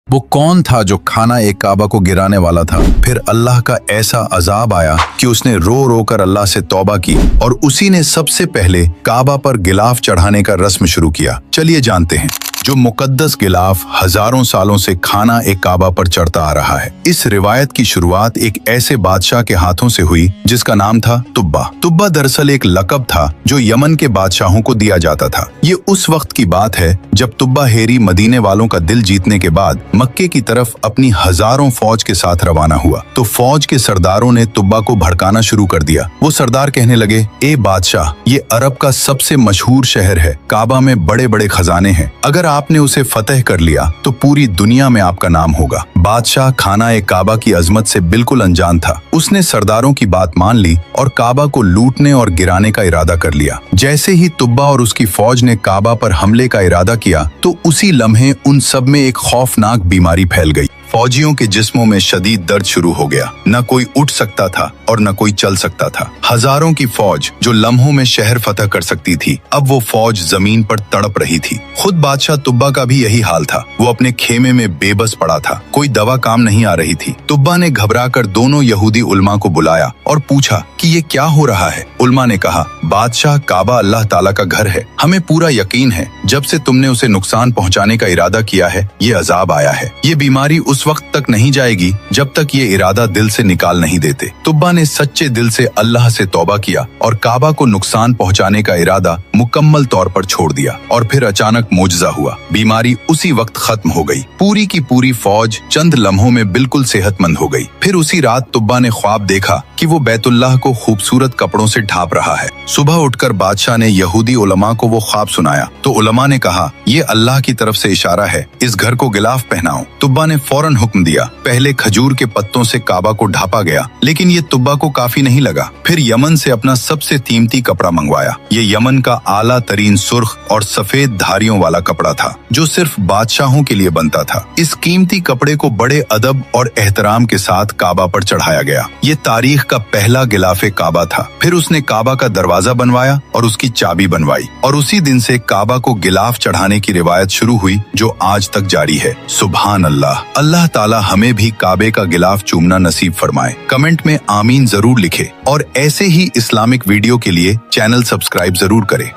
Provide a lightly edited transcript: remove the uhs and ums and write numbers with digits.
वो कौन था जो खाना एक काबा को गिराने वाला था? फिर अल्लाह का ऐसा अजाब आया कि उसने रो रो कर अल्लाह से तौबा की और उसी ने सबसे पहले काबा पर गिलाफ चढ़ाने का रस्म शुरू किया। चलिए जानते हैं। जो मुकद्दस गिलाफ हजारों सालों से खाना एक काबा पर चढ़ता आ रहा है। इस रिवायत की शुरुआत एक ऐसे बादशाह के हाथों से हुई जिसका नाम था तुब्बा। तुब्बा दरअसल एक लक़ब था जो यमन के बादशाहों को दिया जाता था। ये उस वक्त की बात है जब तुब्बा हेरी मदीने वालों का दिल जीतने के बाद मक्के की तरफ अपनी हजारों फौज के साथ रवाना हुआ तो फौज के सरदारों ने तुब्बा को भड़काना शुरू कर दिया। वो सरदार कहने लगे, ए बादशाह, ये अरब का सबसे मशहूर शहर है, काबा में बड़े बड़े खजाने हैं, अगर आपने उसे फतह कर लिया तो पूरी दुनिया में आपका नाम होगा। बादशाह खाना ए काबा की अजमत से बिल्कुल अनजान था। उसने सरदारों की बात मान ली और काबा को लूटने और गिराने का इरादा कर लिया। जैसे ही तुब्बा और उसकी फौज ने काबा पर हमले का इरादा किया तो उसी लम्हे उन सब में एक खौफनाक बीमारी फैल गई। फौजियों के जिस्मों में शदीद दर्द शुरू हो गया। न कोई उठ सकता था और न कोई चल सकता था। हजारों की फौज जो लम्हों में शहर फतह कर सकती थी, अब वो फौज जमीन पर तड़प रही थी। खुद बादशाह तुब्बा का भी यही हाल था। वो अपने खेमे में बेबस पड़ा था। कोई दवा काम नहीं आ रही थी। तुब्बा ने घबराकर दोनों यहूदी उलमा को बुलाया और पूछा कि ये क्या हो रहा है। उलमा ने कहा, बादशाह, काबा अल्लाह ताला का घर है। हमें पूरा यकीन है जब से तुमने उसे नुकसान पहुंचाने का इरादा किया है, ये अजाब आया है। ये बीमारी उस वक्त तक नहीं जाएगी जब तक ये इरादा दिल से निकाल नहीं देते। तुब्बा ने सच्चे दिल से अल्लाह से तौबा किया और काबा को नुकसान पहुंचाने का इरादा मुकम्मल तौर पर छोड़ दिया। और फिर अचानक मोजज़ा हुआ। बीमारी उसी वक्त खत्म हो गई। पूरी की पूरी फौज चंद लम्हों में बिल्कुल सेहतमंद हो गई। फिर उसी रात तुब्बा ने ख्वाब देखा कि वो बैतुल्लाह को खूबसूरत कपड़ों से ढांप रहा है। सुबह उठकर बादशाह ने यहूदी उलमा को वो ख्वाब सुनाया तो उलमा ने कहा, ये अल्लाह की तरफ से इशारा है, इस घर को गिलाफ पहनाओ। तुब्बा ने फौरन हुक्म दिया। पहले खजूर के पत्तों से काबा को ढांपा गया, लेकिन ये तुब्बा को काफी नहीं लगा। फिर यमन से अपना सबसे कीमती कपड़ा मंगवाया। ये यमन का आला तरीन सुर्ख और सफेद धारियों वाला कपड़ा था जो सिर्फ बादशाहों के लिए बनता था। इस कीमती कपड़े को बड़े अदब और एहतराम के साथ काबा पर चढ़ाया गया। ये तारीख का पहला गिलाफे काबा था। फिर उसने काबा का दरवाजा बनवाया और उसकी चाबी बनवाई और उसी दिन से काबा को गिलाफ चढ़ाने की रिवायत शुरू हुई जो आज तक जारी है। सुभान अल्लाह। अल्लाह ताला हमें भी काबे का गिलाफ चूमना नसीब फरमाए। कमेंट में आमीन जरूर लिखे और ऐसे ही इस्लामिक वीडियो के लिए चैनल सब्सक्राइब जरूर करें।